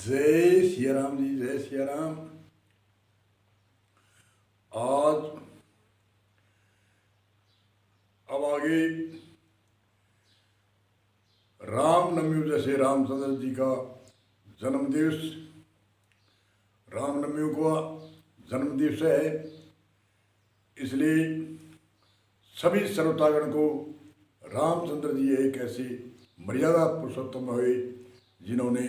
जय सिया राम जी, जय सिया राम। आज अब आगे रामनवमी, जैसे रामचंद्र जी का जन्म दिवस, रामनवमी का जन्म दिवस है, इसलिए सभी श्रोतागण को रामचंद्र जी एक ऐसे मर्यादा पुरुषोत्तम हुए जिन्होंने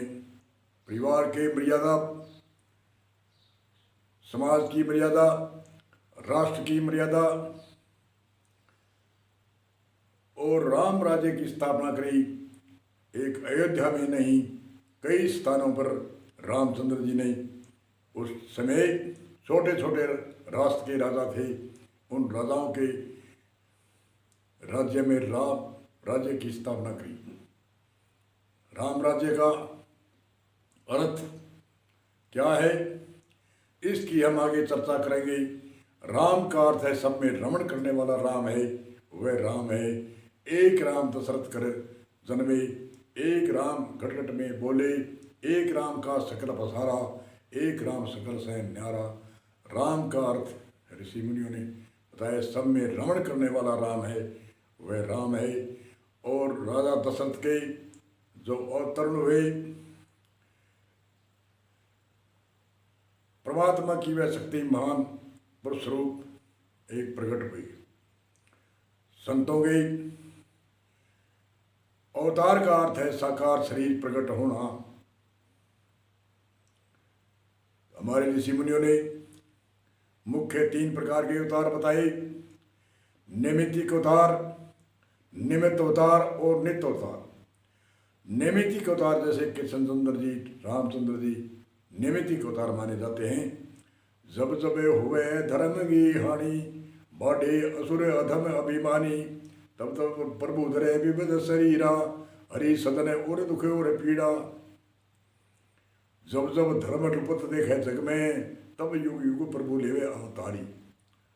परिवार के मर्यादा, समाज की मर्यादा, राष्ट्र की मर्यादा और राम राज्य की स्थापना करी। एक अयोध्या में नहीं, कई स्थानों पर रामचंद्र जी ने उस समय छोटे छोटे राष्ट्र के राजा थे, उन राजाओं के राज्य में राम राज्य की स्थापना करी। राम राज्य का अर्थ क्या है, इसकी हम आगे चर्चा करेंगे। राम का अर्थ है सब में रमण करने वाला राम है, वह राम है। एक राम दशरथ कर जन्मे, एक राम घट घट में बोले, एक राम का सकल पसारा, एक राम सकल सहन न्यारा। राम का अर्थ ऋषि मुनियों ने बताया सब में रमण करने वाला राम है, वह राम है। और राजा दशरथ के जो अवतरण हुए, परमात्मा की वह शक्ति महान पुरुष रूप एक प्रकट हुई। संतों के अवतार का अर्थ है साकार शरीर प्रकट होना। हमारे ऋषि मुनियों ने मुख्य 3 प्रकार के अवतार बताए, नैमित्तिक अवतार, निमित्त अवतार और नित्य अवतार। नैमित्तिक अवतार जैसे कृष्णचंद्र जी, रामचंद्र जी नैमित्तिक अवतार माने जाते हैं। जब जब हुए धर्म की हानि, बाढ़े असुर अधम अभिमानी, तब तब प्रभु धरे विविध शरीरा, हरि सदन और दुख और पीड़ा। जब जब धर्म रूपत देखे जग में, तब युग युग प्रभु लेवे अवतारी।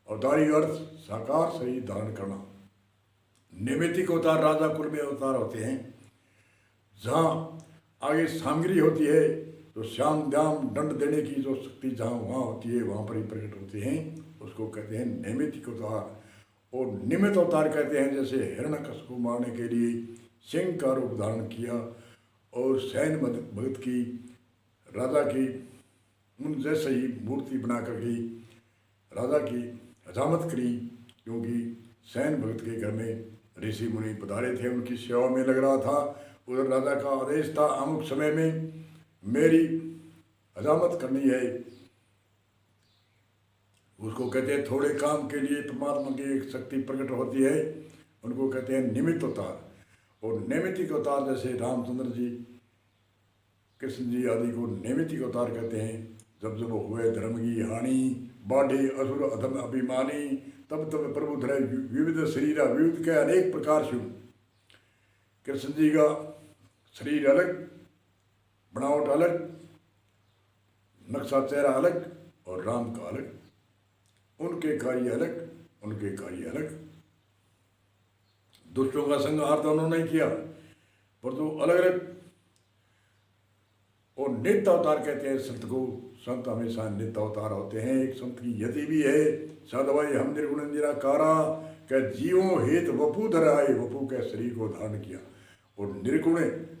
अवतारी अर्थ साकार शरीर धारण करना। नैमित्तिक अवतार राजा कुल में अवतार होते हैं, जहाँ आगे सामग्री होती है तो श्याम द्याम दंड देने की जो शक्ति जहाँ वहाँ होती है, वहाँ पर ही प्रकट होते हैं, उसको कहते हैं नैमित्तिक अवतार। और निमित्त अवतार कहते हैं जैसे हिरण्यकश्यप को मारने के लिए सिंह का रूप धारण किया और सैन भगत की राजा की उन जैसे ही मूर्ति बना करके राजा की हजामत करी, क्योंकि सैन भगत के घर में ऋषि मुनि पधारे थे, उनकी सेवा में लग रहा था। उधर राजा का आदेश था अमुक समय में मेरी हजामत करनी है। उसको कहते हैं थोड़े काम के लिए परमात्मा की एक शक्ति प्रकट होती है, उनको कहते हैं निमित्त अवतार। और नैमित्तिक अवतार जैसे रामचंद्र जी, कृष्ण जी आदि को नैमित्तिक अवतार कहते हैं। जब जब हुए धर्म की हानि, बाढ़े असुर अधम अभिमानी, तब तब प्रभु धरे विविध शरीरा। विविध के अनेक प्रकार से। कृष्ण जी का शरीर अलग, बनावट अलग, नक्शा चेहरा अलग, और राम का अलग। उनके कार्य अलग, उनके कार्य अलग। दुष्टों का संहार तो उन्होंने किया, पर तो अलग अलग। और नित्य अवतार कहते हैं संत को। संत हमेशा नित्य अवतार होते हैं। एक संत की यति भी है, सदवाई हम निर्गुण निराकारा, कह जीवों हेत वपु धर आए, वपु के शरीर को धारण किया। और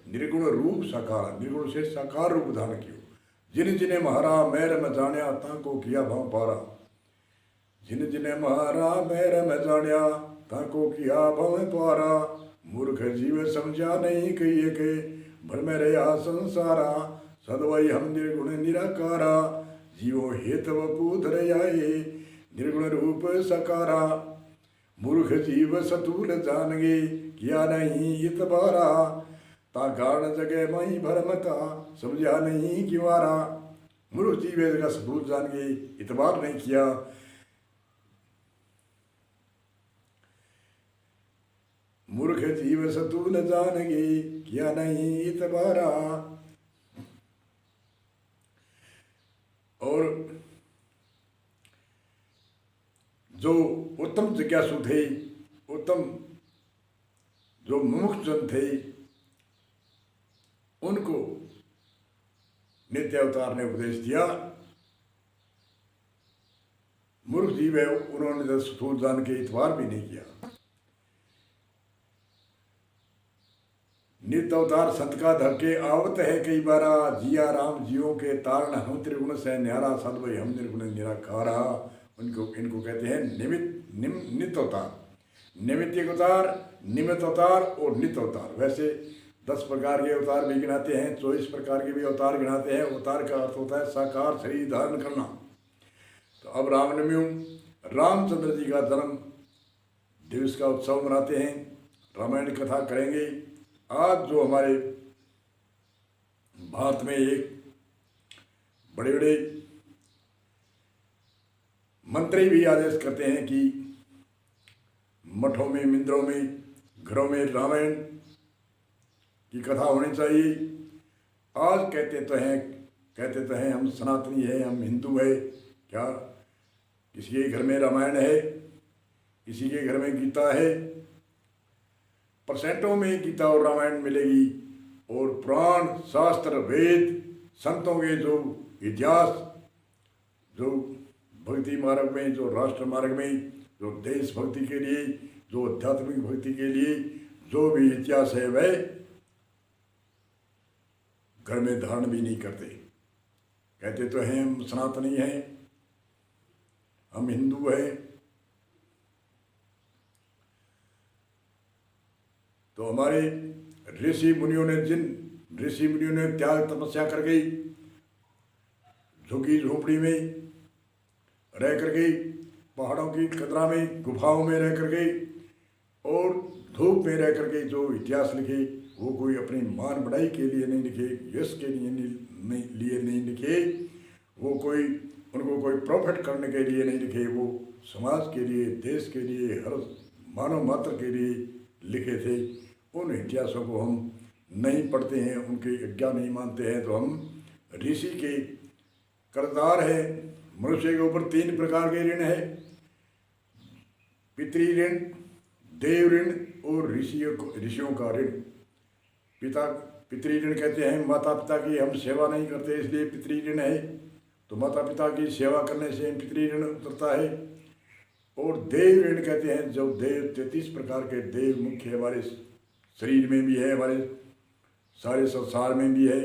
निर्गुण रूप साकार, निर्गुण से साकार रूप धारण किया। जिन जिने महारा मैर में जानिया, ताको किया भाव पारा। जिन जिने महारा मैर में जानिया, ताको किया भाव पारा। मूर्ख जीव समझा नहीं कहिए के, भर में रहा संसारा। सदवाई हम निर्गुण निराकारा, जीवो हेत वपु धर आए, निर्गुण रूप सकारा। मूर्ख जीव सतूल जानगे, किया नहीं इतबारा। ता कारण जगह मई भरमता, समझा नहीं किवारा। मूर्ख जीव का सतूल जान गए, इतबार नहीं किया। मूर्ख जीव सतूल जान गए, किया नहीं इतबारा। और जो उत्तम जिज्ञासु थे, उत्तम जो मुमुक्ष जन थे, उनको नित्य अवतार ने उपदेश दिया। मूर्ख जीव है, उन्होंने तो स्थूल जान के इतबार भी नहीं किया। नित्य अवतार संत का धके आवत है कई बारा, जिया राम जियो के तारण हम त्रिगुण से न्यारा, सदवई हम निर्गुण निराकारा। इनको कहते हैं नित्य अवतार, निमित्तिक अवतार, निमित्त अवतार और नित्य अवतार। वैसे 10 प्रकार के अवतार भी गिनाते हैं, 24 प्रकार के भी अवतार गिनाते हैं। अवतार का अर्थ होता है साकार शरीर धारण करना। तो अब रामनवमी, रामचंद्र जी का जन्म दिवस का उत्सव मनाते हैं, रामायण कथा करेंगे। आज जो हमारे भारत में एक बड़े बड़े मंत्री भी आदेश करते हैं कि मठों में, मंदिरों में, घरों में रामायण की कथा होनी चाहिए। आज कहते तो हैं हम सनातनी है, हम हिंदू है। क्या किसी के घर में रामायण है, किसी के घर में गीता है? परसेंटों में गीता और रामायण मिलेगी। और पुराण, शास्त्र, वेद, संतों के जो इतिहास, जो भक्ति मार्ग में, जो राष्ट्र मार्ग में, जो देश भक्ति के लिए, जो आध्यात्मिक भक्ति के लिए जो भी इतिहास है, वह घर में धारण भी नहीं करते। कहते तो हैं हम सनातनी हैं, हम हिंदू हैं। तो हमारे ऋषि मुनियों ने त्याग तपस्या कर गई, झुकी झोपड़ी में रह कर गई, पहाड़ों की कतरा में, गुफाओं में रह कर गई और धूप में रह कर के जो इतिहास लिखे वो कोई अपनी मान बढ़ाई के लिए नहीं लिखे, यश के लिए नहीं लिखे, वो उनको कोई प्रॉफिट करने के लिए नहीं लिखे, वो समाज के लिए, देश के लिए, हर मानव मात्र के लिए लिखे थे। उन इतिहासों को हम नहीं पढ़ते हैं, उनकी आज्ञा नहीं मानते हैं, तो हम ऋषि के कर्जदार है। मनुष्य के ऊपर 3 प्रकार के ऋण है, पितृ ऋण, देव ऋण और ऋषियों का ऋण। पितृ ऋण कहते हैं माता पिता की हम सेवा नहीं करते इसलिए पितृ ऋण है, तो माता पिता की सेवा करने से पितृ ऋण उतरता है। और देव ऋण कहते हैं जो देव 33 प्रकार के देव मुख्य हमारे शरीर में भी है, हमारे सारे संसार में भी है।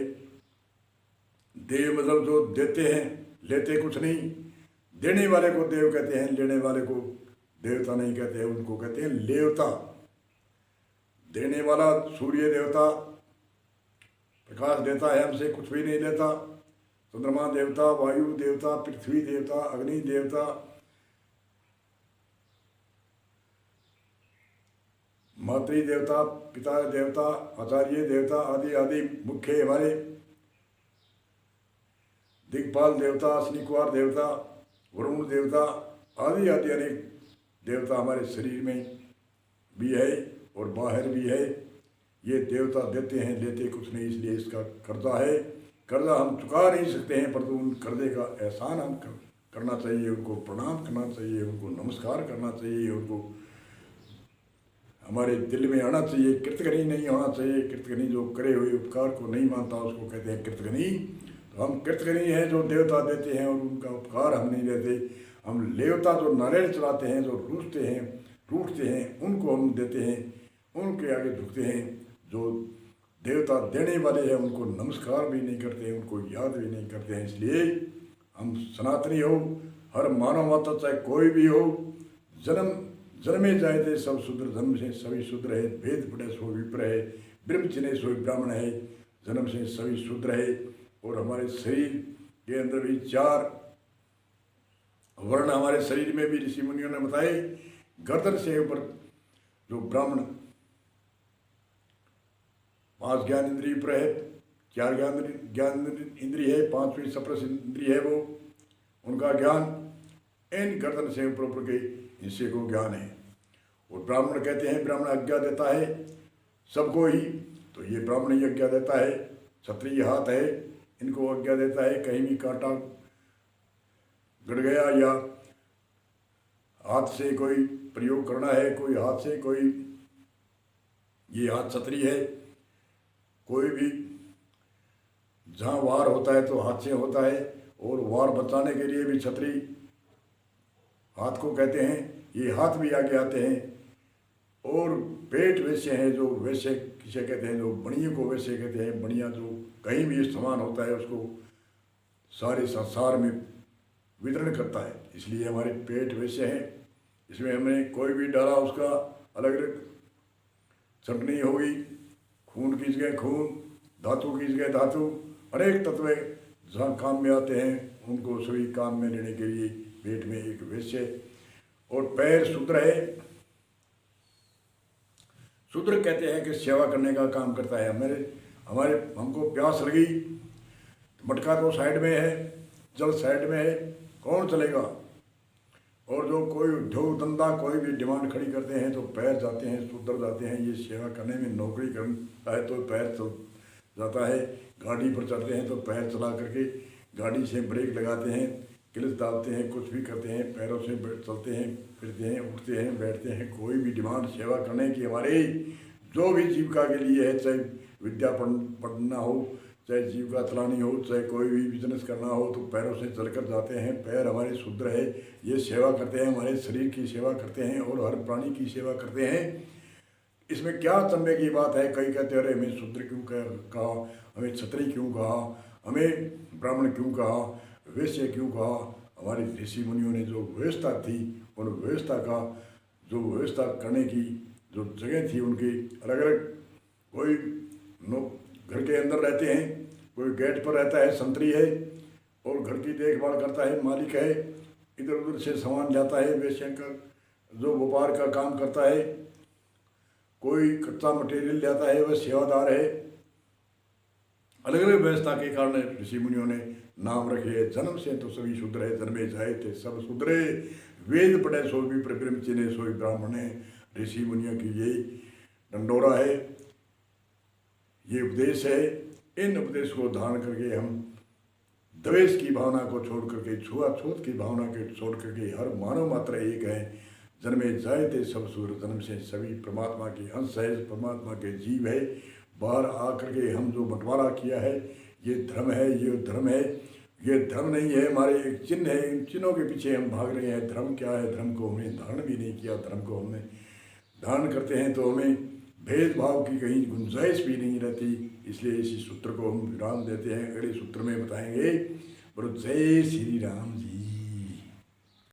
देव मतलब जो देते हैं, लेते कुछ नहीं। देने वाले को देव कहते हैं, लेने वाले को देवता नहीं कहते हैं, उनको कहते हैं लेवता। देने वाला सूर्य देवता प्रकाश देता है, हमसे कुछ भी नहीं लेता। चंद्रमा देवता, वायु देवता, पृथ्वी देवता, अग्नि देवता, मातृ देवता, पिता देवता, आचार्य देवता आदि आदि मुख्य हमारे दिग्पाल देवता, अश्विनी कुमार देवता, वरुण देवता आदि आदि अनेक देवता हमारे शरीर में भी है और बाहर भी है। ये देवता देते हैं, लेते कुछ नहीं, इसलिए इसका कर्जा है। कर्जा हम चुका नहीं सकते हैं, परंतु उन कर्जे का एहसान हम करना चाहिए, उनको प्रणाम करना चाहिए, उनको नमस्कार करना चाहिए, उनको हमारे दिल में आना चाहिए। कृतघ्नी नहीं होना चाहिए। कृतघ्नी जो करे हुए उपकार को नहीं मानता उसको कहते हैं कृतघ्नी। तो हम कृतघ्नी हैं जो देवता देते हैं और उनका उपकार हम नहीं देते। हम लेवता जो नारियल चलाते हैं, जो रूठते हैं, उनको हम देते हैं, उनके आगे झुकते हैं। जो देवता देने वाले हैं उनको नमस्कार भी नहीं करते हैं, उनको याद भी नहीं करते हैं। इसलिए हम सनातनी हो, हर मानव मात्र चाहे कोई भी हो, जन्मे जाए थे सब शूद्र, जन्म से सभी शूद्र है। वेद पढ़े सो विप्र है, ब्रह्म चिन्हे सो ब्राह्मण है। जन्म से सभी शूद्र है। और हमारे शरीर के अंदर भी 4 वर्ण हमारे शरीर में भी ऋषि मुनियों ने बताए। गर्दन से ऊपर जो ब्राह्मण 5 ज्ञान इंद्रिय पर है, 4 ज्ञान इंद्रिय है, 5वीं सप्रेश इंद्रिय है, वो उनका ज्ञान इन गर्दन से ऊपर के हिस्से को ज्ञान है। और ब्राह्मण कहते हैं, ब्राह्मण आज्ञा देता है सबको ही, तो ये ब्राह्मण ही आज्ञा देता है। क्षत्रिय हाथ है, इनको आज्ञा देता है। कहीं भी कांटा गड़ गया या हाथ से कोई प्रयोग करना है, कोई हाथ से कोई, ये हाथ क्षत्रिय है। कोई भी जहाँ वार होता है तो हाथ से होता है, और वार बचाने के लिए भी छतरी हाथ को कहते हैं, ये हाथ भी आगे आते हैं। और पेट वैसे हैं, जो वैसे किसे कहते हैं, जो बनिए को वैसे कहते हैं। बनिया जो कहीं भी इस्तेमाल होता है उसको सारे संसार में वितरण करता है, इसलिए हमारे पेट वैसे हैं। इसमें हमने कोई भी डाला उसका अलग अलग चटनी होगी, खून की जगह खून, धातु की जगह धातु, अनेक तत्व जहाँ काम में आते हैं उनको सभी काम में लेने के लिए पेट में एक वैश्य। और पैर शूद्र है। शूद्र कहते हैं कि सेवा करने का काम करता है। हमारे हमको प्यास लगी, मटका तो साइड में है, जल साइड में है, कौन चलेगा। और जो कोई उद्योग धंधा कोई भी डिमांड खड़ी करते हैं तो पैर जाते हैं, शूद्र जाते हैं। ये सेवा करने में नौकरी करता है तो पैर चल जाता है, गाड़ी पर चढ़ते हैं तो पैर चला करके गाड़ी से ब्रेक लगाते हैं, क्लच डालते हैं, कुछ भी करते हैं, पैरों से चलते हैं, फिरते हैं, उठते हैं, बैठते हैं। कोई भी डिमांड सेवा करने की हमारे जो भी जीविका के लिए है, चाहे विद्या पढ़ना हो, चाहे जीविका चलानी हो, चाहे कोई भी बिजनेस करना हो, तो पैरों से चलकर जाते हैं। पैर हमारे शूद्र है, ये सेवा करते हैं, हमारे शरीर की सेवा करते हैं और हर प्राणी की सेवा करते हैं। इसमें क्या चंबे की बात है। कई कहते हैं अरे हमें शूद्र क्यों कहा, हमें क्षत्रिय क्यों कहा, हमें ब्राह्मण क्यों कहा, वैश्य क्यों कहा। हमारे ऋषि मुनियों ने जो व्यवस्था थी, उन व्यवस्था का जो व्यवस्था करने की जो जगह थी उनकी अलग अलग। कोई घर के अंदर रहते हैं, कोई गेट पर रहता है, संतरी है और घर की देखभाल करता है, मालिक है, इधर उधर से सामान जाता है, वैश्य का जो व्यापार का काम करता है, कोई कच्चा मटेरियल जाता है, वह सेवादार है। अलग अलग व्यवस्था के कारण ऋषि मुनियों ने नाम रखे है। जन्म से तो सभी शूद्र है, जन्मे जाए थे सब शूद्रे, वेद पढ़े सो भी प्रब्रह्म चिन्हे सोई ब्राह्मण है। ऋषि मुनियों की यही डंडोरा है, ये उपदेश है। इन उपदेश को धारण करके हम द्वेष की भावना को छोड़ करके, छुआछूत की भावना को छोड़ करके, हर मानव मात्र एक है, जन्मे जाए थे सब सूर्य, जन्म से सभी परमात्मा के अंश है, परमात्मा के जीव है। बाहर आकर के हम जो बंटवारा किया है, ये धर्म है, ये धर्म है, ये धर्म नहीं है, हमारे एक चिन्ह है, इन चिन्हों के पीछे हम भाग रहे हैं। धर्म क्या है, धर्म को हमने धारण भी नहीं किया। धर्म को हमने धारण करते हैं तो हमें भेदभाव की कहीं गुंजाइश भी नहीं रहती। इसलिए इसी सूत्र को हम विराम देते हैं। अगले सूत्र में बताएंगे। बोलो जय श्री राम जी।